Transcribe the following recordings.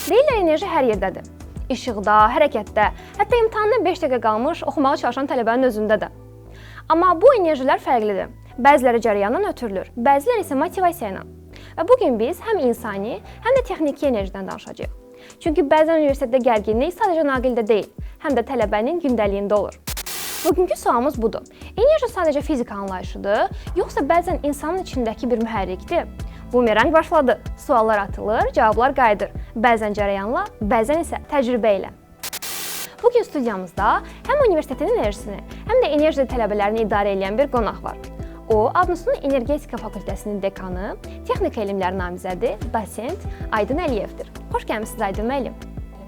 Deyirlər enerji hər yerdədir. İşıqda, hərəkətdə, hətta imtahandan 5 dəqiqə qalmış oxumağa çalışan tələbənin özündə də. Amma bu enerjilər fərqlidir. Bəziləri cərəyandan ötürülür, bəziləri isə motivasiya ilə. Və bugün biz həm insani, həm də texniki enerjidən danışacağıq. Çünki bəzən universitetdə gərginlik sadəcə naqildə deyil, həm də tələbənin gündəliyində olur. Bugünkü sualımız budur. Enerji sadəcə fiziki anlayışıdır, yoxsa bəzən insanın içindəki bir mühərrikdir? Bumerang başladı. Suallar atılır, cavablar qayıdır. Bəzən cərəyanla, bəzən isə təcrübə ilə. Bugün studiyamızda həm universitetin enerjisini, həm də enerji tələbələrini idarə edən bir qonaq var. O, ABNUS-un Energetika Fakültəsinin dekanı, texnika elmləri namizədi, dosent Aydın Əliyevdir. Xoş gəlmisiniz Aydın müəllim.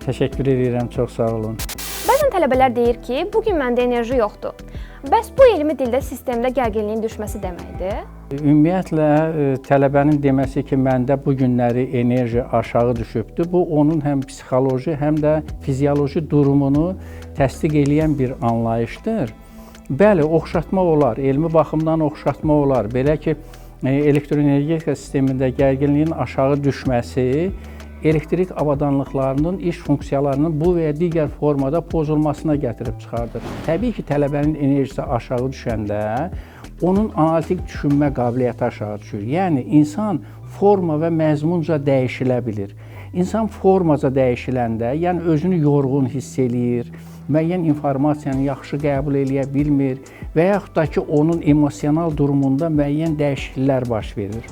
Təşəkkür edirəm, çox sağ olun. Bəzən tələbələr deyir ki, bugün məndə enerji yoxdur. Bəs bu elmi dildə sistemdə gərginliyin düşməsi deməkdir? Ümumiyyətlə, tələbənin deməsi ki, məndə bu günləri enerji aşağı düşübdür, bu onun həm psixoloji, həm də fizioloji durumunu təsdiq edən bir anlayışdır. Bəli, oxşatma olar, elmi baxımdan oxşatma olar. Belə ki, elektroenergetika sistemində gərginliyin aşağı düşməsi elektrik avadanlıqlarının iş funksiyalarının bu və ya digər formada pozulmasına gətirib çıxardır. Təbii ki, tələbənin enerjisi aşağı düşəndə onun analitik düşünmə qabiliyyəti aşağı düşür. Yəni, insan forma və məzmunca dəyişilə bilir. İnsan formaca dəyişiləndə, yəni özünü yorğun hiss eləyir, müəyyən informasiyanı yaxşı qəbul eləyə bilmir və yaxud da ki, onun emosional durumunda müəyyən dəyişikliklər baş verir.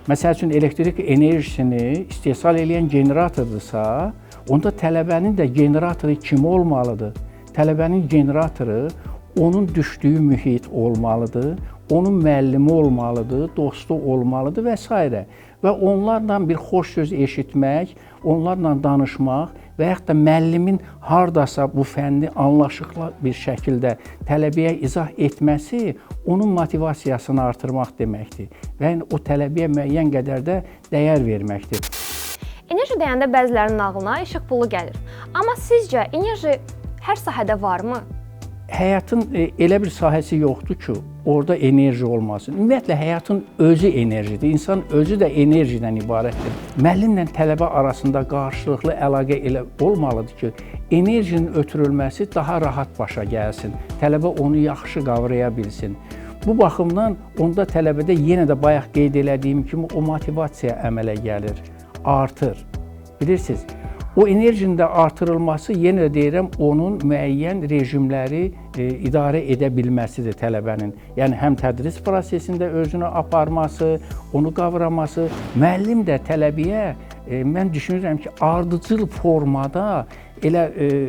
Məsəl üçün, elektrik enerjisini istehsal edən generatordursa, onda tələbənin də generatoru kimi olmalıdır? Tələbənin generatoru onun düşdüyü mühit olmalıdır, onun müəllimi olmalıdır, dostu olmalıdır və s. Və onlarla bir xoş söz eşitmək, onlarla danışmaq və yaxud da müəllimin hardasa bu fənni anlaşıqlı bir şəkildə tələbəyə izah etməsi onun motivasiyasını artırmaq deməkdir və o tələbəyə müəyyən qədər də dəyər verməkdir. Enerji deyəndə bəzilərinin ağlına işıq pulu gəlir. Amma sizcə enerji hər sahədə varmı? Həyatın elə bir sahəsi yoxdur ki, orada enerji olmasın. Ümumiyyətlə, həyatın özü enerjidir. İnsan özü də enerjidən ibarətdir. Müəllimlə tələbə arasında qarşılıqlı əlaqə elə olmalıdır ki, enerjinin ötürülməsi daha rahat başa gəlsin. Tələbə onu yaxşı qavraya bilsin. Bu baxımdan onda tələbədə yenə də bayaq qeyd elədiyim kimi o motivasiya əmələ gəlir, artır. Bilirsiniz, o enerjinin də artırılması, yenə deyirəm, onun müəyyən rejimləri idarə edə bilməsidir tələbənin. Yəni, həm tədris prosesində özünü aparması, onu qavraması, müəllim də tələbəyə, mən düşünürəm ki, ardıcıl formada elə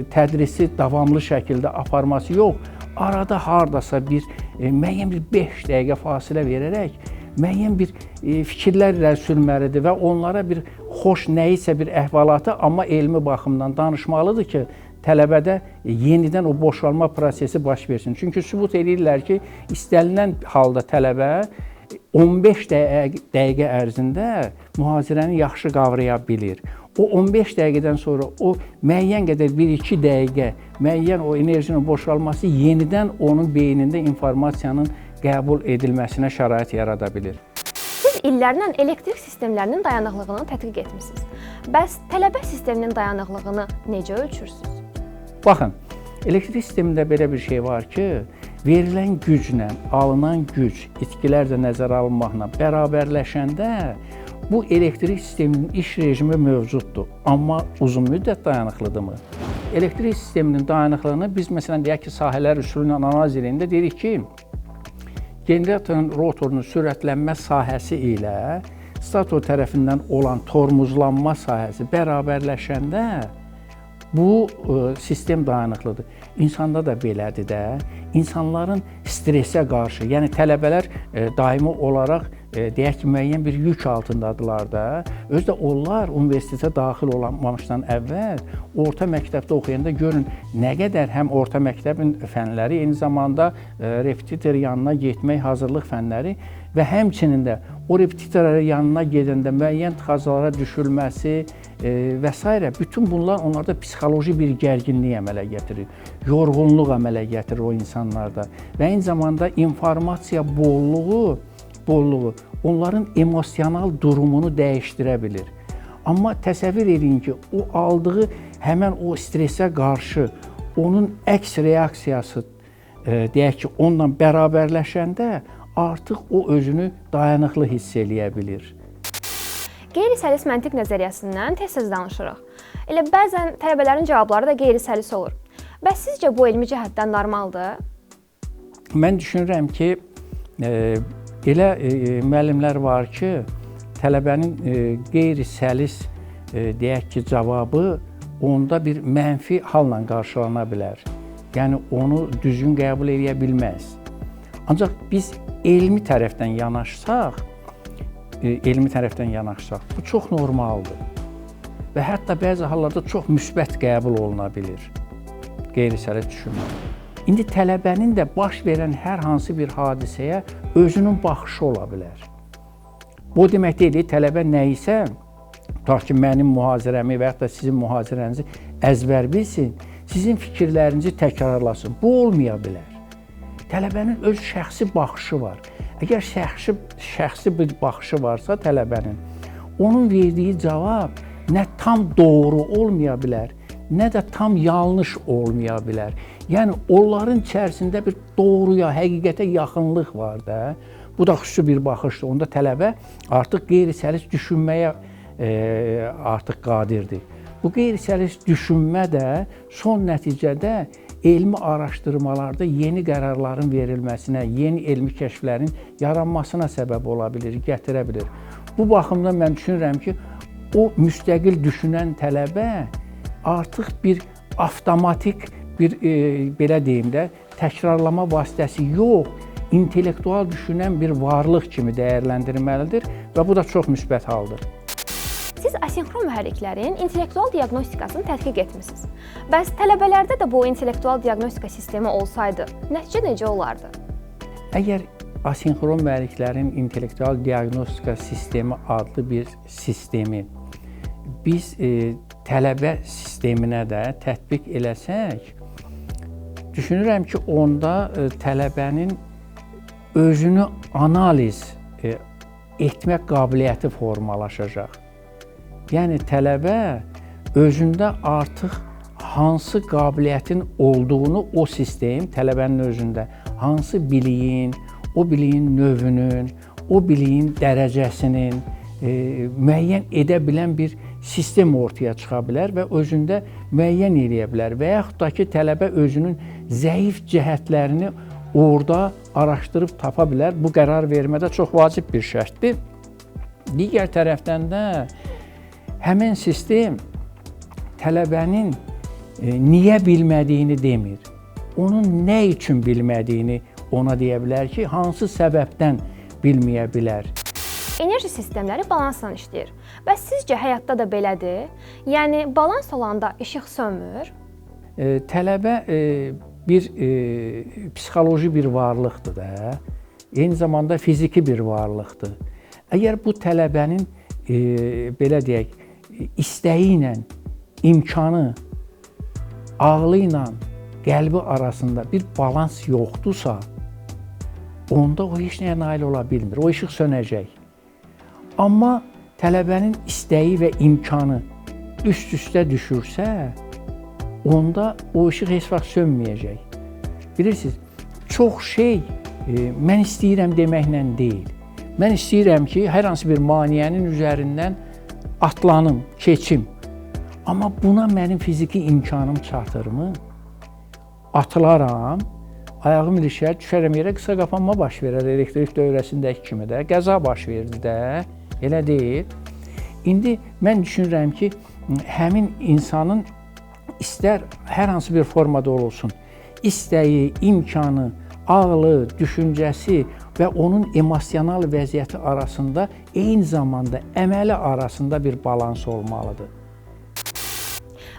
tədrisi davamlı şəkildə aparması yox, arada hardasa müəyyən bir 5 dəqiqə fasilə verərək, müəyyən bir fikirlər irəli sürməlidir və onlara bir xoş nəyisə bir əhvalatı, amma elmi baxımdan danışmalıdır ki, tələbədə yenidən o boşalma prosesi baş versin. Çünki sübut edirlər ki, istənilən halda tələbə 15 dəqiqə ərzində mühazirəni yaxşı qavraya bilir. O 15 dəqiqədən sonra o müəyyən qədər 1-2 dəqiqə müəyyən o enerjinin boşalması yenidən onun beynində informasiyanın qəbul edilməsinə şərait yarada bilir. Siz illərlə elektrik sistemlərinin dayanıqlığını tədqiq etmisiniz. Bəs tələbə sisteminin dayanıqlığını necə ölçürsünüz? Baxın, elektrik sistemində belə bir şey var ki, verilən güclə alınan güc itkilər də nəzərə alınmaqla bərabərləşəndə bu elektrik sisteminin iş rejimi mövcuddur. Amma uzun müddət dayanıqlıdırmı? Elektrik sisteminin dayanıqlığını biz məsələn deyək ki, sahələr üsulu ilə analiz edəndə deyirik ki, generatorun rotorunun sürətlənmə sahəsi ilə stator tərəfindən olan tormozlanma sahəsi bərabərləşəndə bu sistem dayanıqlıdır. İnsanda da belədir də. İnsanların stresə qarşı, yəni tələbələr daimi olaraq deyək ki, müəyyən bir yük altındadırlar da. Özü də onlar universitetə daxil olmamışdan əvvəl orta məktəbdə oxuyanda görün nə qədər həm orta məktəbin fənləri, eyni zamanda repetitor yanına getmək, hazırlıq fənləri və həmçinin də o repetitorların yanına gedəndə müəyyən tıxaclara düşülməsi və s. bütün bunlar onlarda psixoloji bir gərginlik əmələ gətirir, yorğunluq əmələ gətirir o insanlarda və eyni zamanda informasiya bolluğu onların emosional durumunu dəyişdirə bilir. Amma təsəvvür edin ki, o aldığı həmən o stressə qarşı onun əks reaksiyası deyək ki, onunla bərabərləşəndə artıq o özünü dayanıqlı hiss eləyə bilir. Qeyri-səlis məntiq nəzəriyyəsindən tez-tez danışırıq. Elə bəzən tələbələrin cavabları da qeyri-səlis olur. Bəs sizcə bu elmi cəhətdən normaldır? Mən düşünürəm ki, elə müəllimlər var ki, tələbənin qeyri-səlis deyək ki, cavabı onda bir mənfi halla qarşılana bilər. Yəni onu düzgün qəbul edə bilməz. Ancaq biz elmi tərəfdən yanaşsaq, bu çox normaldır. Və hətta bəzi hallarda çox müsbət qəbul oluna bilir qeyri-səlis düşünmə. İndi tələbənin də baş verən hər hansı bir hadisəyə özünün baxışı ola bilər. Bu demək deyil, tələbə nəyisə, tutaq ki, mənim mühazirəmi və yaxud da sizin mühazirənizi əzbər bilsin, sizin fikirlərinizi təkrarlasın. Bu olmaya bilər. Tələbənin öz şəxsi baxışı var. Əgər şəxsi bir baxışı varsa tələbənin, onun verdiyi cavab nə tam doğru olmaya bilər, nə də tam yanlış olmaya bilər. Yəni, onların içərisində bir doğruya, həqiqətə yaxınlıq var da. Bu da xüsusi bir baxışdır. Onda tələbə artıq qeyri-səlis düşünməyə artıq qadirdir. Bu qeyri-səlis düşünmə də son nəticədə elmi araşdırmalarda yeni qərarların verilməsinə, yeni elmi kəşflərin yaranmasına səbəb ola bilir, gətirə bilir. Bu baxımdan mən düşünürəm ki, o müstəqil düşünən tələbə artıq bir avtomatik bir belə deyim də təkrarlama vasitəsi yox, intellektual düşünən bir varlıq kimi dəyərləndirilməlidir və bu da çox müsbət haldır. Siz asinxron mühərriklərin intellektual diaqnostikasını tədqiq etmisiniz. Bəs tələbələrdə də bu intellektual diaqnostika sistemi olsaydı, nəticə necə olardı? Əgər asinxron mühərriklərin intellektual diaqnostika sistemi adlı bir sistemi biz tələbə sisteminə də tətbiq eləsək, düşünürəm ki, onda tələbənin özünü analiz etmək qabiliyyəti formalaşacaq. Yəni, tələbə özündə artıq hansı qabiliyyətin olduğunu o sistem, tələbənin özündə hansı biliyin, o biliyin növünün, o biliyin dərəcəsinin müəyyən edə bilən bir sistem ortaya çıxa bilər və özündə müəyyən edə bilər. Və yaxud da ki, tələbə özünün zəif cəhətlərini orada araşdırıb tapa bilər. Bu qərar vermədə çox vacib bir şərtdir. Digər tərəfdən də həmin sistem tələbənin niyə bilmədiyini demir. Onun nə üçün bilmədiyini ona deyə bilər ki, hansı səbəbdən bilməyə bilər. Enerji sistemləri balansla işləyir. Bəs sizcə həyatda da belədir? Yəni, balans olanda işıq sönmür? Tələbə bir psixoloji bir varlıqdır da, eyni zamanda fiziki bir varlıqdır. Əgər bu tələbənin, belə deyək, istəyi ilə, imkanı, ağlı ilə, qəlbi arasında bir balans yoxdursa, onda o heç nəyə nail ola bilmir, o işıq sönəcək. Amma tələbənin istəyi və imkanı üst-üstə düşürsə, onda o işıq heç vaxt sönməyəcək. Bilirsiniz, çox şey mən istəyirəm deməklə deyil. Mən istəyirəm ki, hər hansı bir maneənin üzərindən atlanım, keçim. Amma buna mənim fiziki imkanım çatırmı? Atılaram, ayağım ilişər, düşərəm yerə, qısa qapanma baş verər, elektrik dövrəsindəki kimi də, qəza baş verdi də, elə deyil. İndi mən düşünürəm ki, həmin insanın istər hər hansı bir formada olsun, istəyi, imkanı, ağlı, düşüncəsi və onun emosional vəziyyəti arasında eyni zamanda əməli arasında bir balans olmalıdır.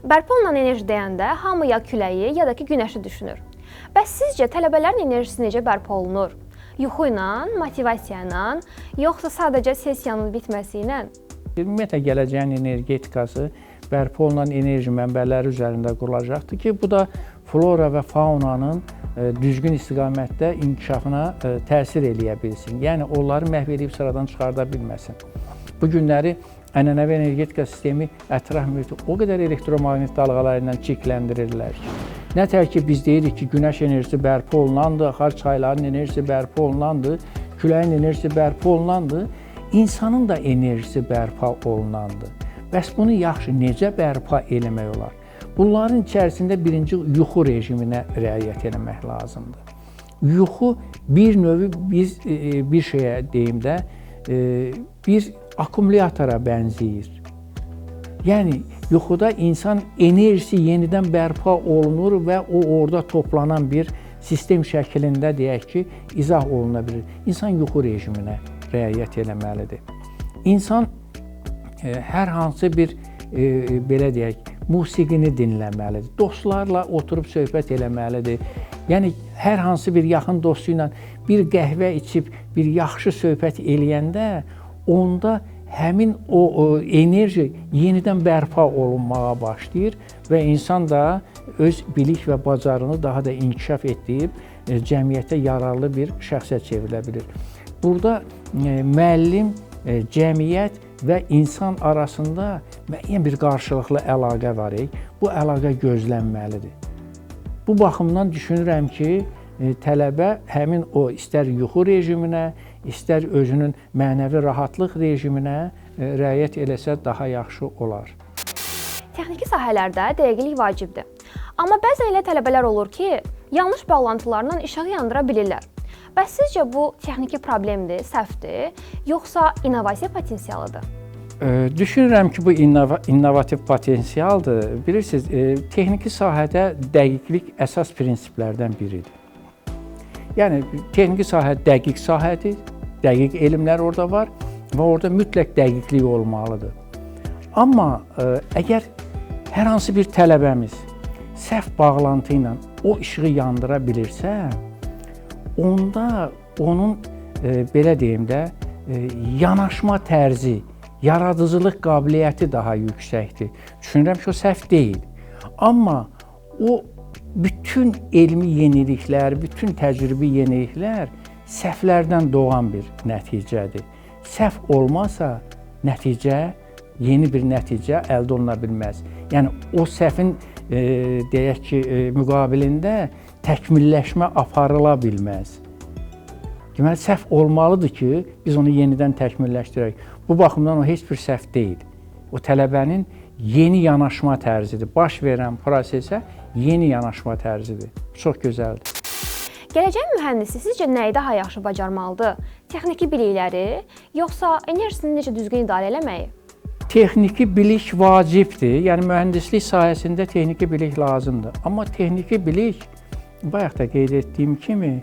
Bərpa olunan enerji deyəndə hamı ya küləyi, ya da ki günəşi düşünür. Bəs sizcə tələbələrin enerjisi necə bərpa olunur? Yuxu ilə, motivasiya ilə, yoxsa sadəcə sessiyanın bitməsi ilə? Ümumiyyətlə, gələcəyin energetikası bərpa olunan enerji mənbələri üzərində qurulacaqdır ki, bu da flora və faunanın düzgün istiqamətdə inkişafına təsir eləyə bilsin. Yəni, onları məhv edib sıradan çıxarda bilməsin. Bu günləri ənənəvi energetika sistemi ətraf mühiti o qədər elektromaqnit dalğaları ilə çirkləndirirlər ki, nətər ki biz deyirik ki, günəş enerjisi bərpa olunandır, axar çayların enerjisi bərpa olunandır, küləyin enerjisi bərpa olunandır, insanın da enerjisi bərpa olunandır. Bəs bunu yaxşı necə bərpa eləmək olar? Bunların içərisində birinci yuxu rejiminə riayət etmək lazımdır. Yuxu bir növ biz bir şeyə deyim də bir akkumulyatora bənzəyir. Yəni yuxuda insan enerjisi yenidən bərpa olunur və o orada toplanan bir sistem şəklində deyək ki, izah oluna bilir. İnsan yuxu rejiminə riayət etməlidir. İnsan hər hansı bir belə deyək, musiqini dinləməlidir. Dostlarla oturub söhbət eləməlidir. Yəni hər hansı bir yaxın dostu ilə bir qəhvə içib bir yaxşı söhbət eləyəndə onda həmin o enerji yenidən bərpa olunmağa başlayır və insan da öz bilik və bacarığını daha da inkişaf etdirib cəmiyyətə yararlı bir şəxsə çevrilə bilir. Burada müəllim, cəmiyyət və insan arasında müəyyən bir qarşılıqlı əlaqə var. Bu əlaqə gözlənməlidir. Bu baxımdan düşünürəm ki, tələbə həmin o istər yuxu rejiminə, istər özünün mənəvi rahatlıq rejiminə riayət eləsə daha yaxşı olar. Texniki sahələrdə dəqiqlik vacibdir. Amma bəzən elə tələbələr olur ki, yanlış bağlantılarla işığı yandıra bilirlər. Bəs sizcə bu texniki problemdir, səhvdir, yoxsa innovasiya potensialıdır? Düşünürəm ki, bu innovativ potensialdır. Bilirsiniz, texniki sahədə dəqiqlik əsas prinsiplərdən biridir. Yəni, texniki sahə dəqiq sahədir, dəqiq elmlər orada var və orada mütləq dəqiqlik olmalıdır. Amma əgər hər hansı bir tələbəmiz səhv bağlantı ilə o işığı yandıra bilirsə, onda onun, belə deyim də, yanaşma tərzi, yaradıcılıq qabiliyyəti daha yüksəkdir. Düşünürəm ki, o səhv deyil. Amma o bütün elmi yeniliklər, bütün təcrübi yeniliklər səhvlərdən doğan bir nəticədir. Səhv olmasa, yeni bir nəticə əldə oluna bilməz. Yəni, o səhvin, deyək ki, müqabilində təkmilləşmə aparıla bilməz. Deməli, səhv olmalıdır ki, biz onu yenidən təkmilləşdirək. Bu baxımdan o heç bir səhv deyil. O tələbənin yeni yanaşma tərzidir. Baş verən prosesə yeni yanaşma tərzidir. Çox gözəldir. Gələcəyin mühəndisi sizcə nəyi daha yaxşı bacarmalıdır? Texniki bilikləri, yoxsa enerjisini necə düzgün idarə eləməyi? Texniki bilik vacibdir. Yəni, mühəndislik sahəsində texniki bilik lazımdır. Amma texniki bilik, bayaq da qeyd etdiyim kimi,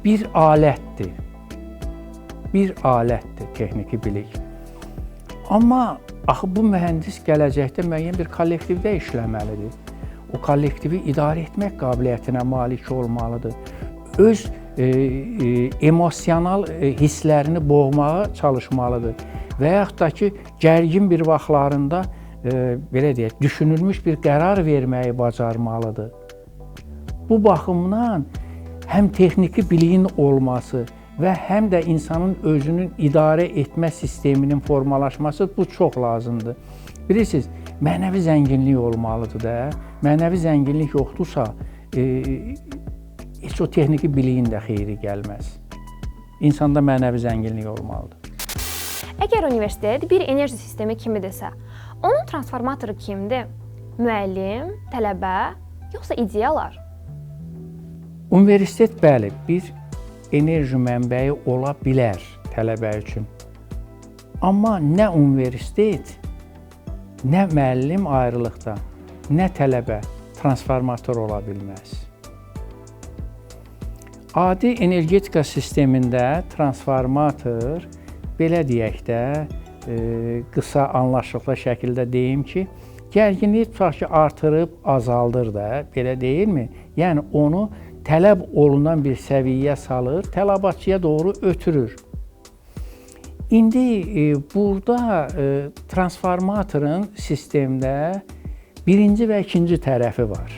bir alətdir. Bir alətdir texniki bilik. Amma axı bu mühəndis gələcəkdə müəyyən bir kollektivdə işləməlidir. O kollektivi idarə etmək qabiliyyətinə malik olmalıdır. Öz emosional hisslərini boğmağa çalışmalıdır. Və yaxud da ki, gərgin bir vaxtlarında, belə deyək, düşünülmüş bir qərar verməyi bacarmalıdır. Bu baxımdan həm texniki biliyin olması və həm də insanın özünün idarə etmə sisteminin formalaşması bu çox lazımdır. Bilirsiniz, mənəvi zənginlik olmalıdır da. Mənəvi zənginlik yoxdursa, heç o texniki biliyin də xeyri gəlməz. İnsanda mənəvi zənginlik olmalıdır. Əgər universitet bir enerji sistemi kimidirsə, onun transformatoru kimdir? Müəllim, tələbə, yoxsa ideyalar? Universitet, bəli, bir enerji mənbəyi ola bilər tələbə üçün. Amma nə universitet, nə müəllim ayrılıqda, nə tələbə transformator ola bilməz. Adi energetika sistemində transformator, belə deyək də, qısa anlaşılıqlı şəkildə deyim ki, gərginliyi tutaq ki, artırıb azaldır da, belə deyilmi? Yəni, onu tələb olunan bir səviyyəyə salır, tələbatçıya doğru ötürür. İndi burada transformatorun sistemdə birinci və ikinci tərəfi var.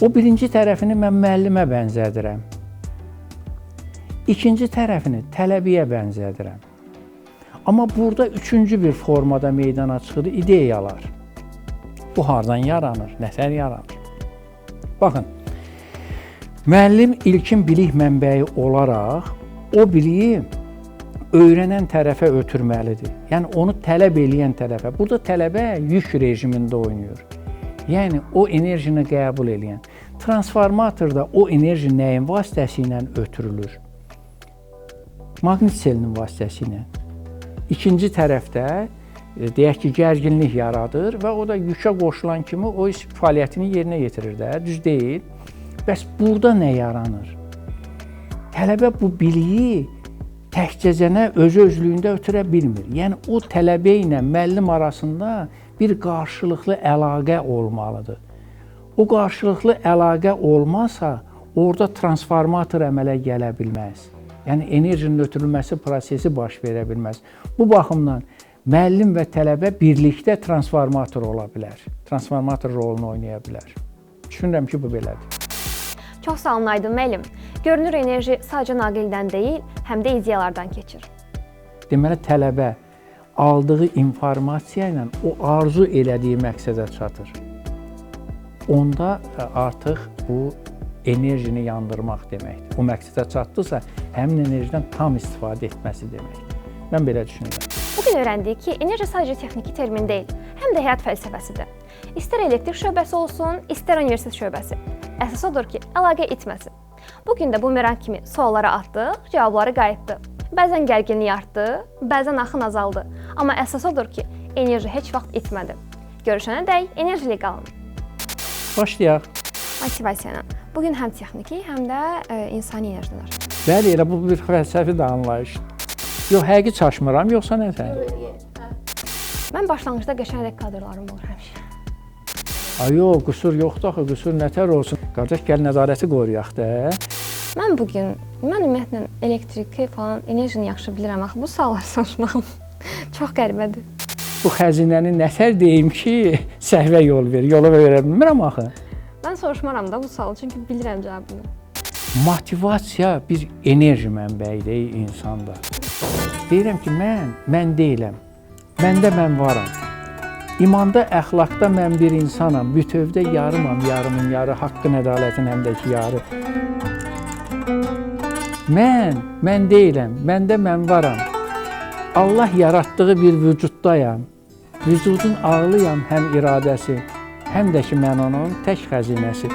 O birinci tərəfini mən müəllimə bənzədirəm. İkinci tərəfini tələbiyə bənzədirəm. Amma burada üçüncü bir formada meydana çıxır ideyalar. Bu hardan yaranır, nətər yaranır? Baxın, müəllim ilkin bilik mənbəyi olaraq o biliyi öyrənən tərəfə ötürməlidir. Yəni onu tələb eləyən tərəfə. Burada tələbə yük rejimində oynayır. Yəni o enerjini qəbul eləyən. Transformatorda o enerji nəyin vasitəsilə ötürülür? Maqnit selinin vasitəsilə. İkinci tərəfdə deyək ki, gərginlik yaradır və o da yükə qoşulan kimi o fəaliyyətini yerinə yetirir də, düz deyil. Bəs burada nə yaranır? Tələbə bu biliyi təkcəzənə öz-özlüyündə ötürə bilmir. Yəni o tələbə ilə müəllim arasında bir qarşılıqlı əlaqə olmalıdır. O qarşılıqlı əlaqə olmasa, orada transformator əmələ gələ bilməz. Yəni enerjinin ötürülməsi prosesi baş verə bilməz. Bu baxımdan müəllim və tələbə birlikdə transformator ola bilər. Transformator rolunu oynaya bilər. Düşünürəm ki, bu belədir. Çox sağ olun Aydın müəllim. Görünür enerji sadəcə naqildən deyil, həm də ideyalardan keçir. Deməli, tələbə aldığı informasiya ilə o arzu elədiyi məqsədə çatır. Onda artıq bu enerjini yandırmaq deməkdir. O məqsədə çatdısa, həmin enerjidən tam istifadə etməsi deməkdir. Mən belə düşünürəm. Bugün öyrəndik ki, enerji sadəcə texniki termin deyil, həm də həyat fəlsəfəsidir. İstər elektrik şöbəsi olsun, istər universitet şöbəsi. Əsas odur ki, əlaqə itməsin. Bugün də bumerang kimi suallara atdıq, cavabları qayıtdı. Bəzən gərginlik artdı, bəzən axın azaldı. Amma əsas odur ki, enerji heç vaxt itmədi. Görüşənə dək enerjili qalın. Başlayaq. Motivasiya. Bugün həm texniki, həm də insani enerji danışırıq. Bəli, elə bu bir fəlsəfi də anlayışdır. Yox, həqiqi çaşmıram, yoxsa nəsə? Mən başlanğıcda qəşəng kadrlarım olur həmişə. Ay yox, qüsur yoxdur axı, qüsur nətər olsun. Qardaş, gəl nəzarəti qoruyaq da. Mən ümumiyyətlə elektriki falan enerjini yaxşı bilirəm axı. Bu suallar soruşmağım çox qəribədir. Bu xəzinəni nətər deyim ki, səhvə yol verir, yola verə bilmirəm axı. Mən soruşmaram da bu sualı, çünki bilirəm cavabını. Motivasiya bir enerji mənbəyidir insanda. Deyirəm ki, mən deyiləm. Məndə mən varam. İmanda, əxlaqda mən bir insanam. Bütövdə yarımam, yarımın yarı, haqqın, ədalətin həmdəki yarı. Mən deyiləm. Məndə mən varam. Allah yaratdığı bir vücuddayam. Vücudun ağlıyam həm iradəsi, həm də ki mən onun tək xəzinəsi.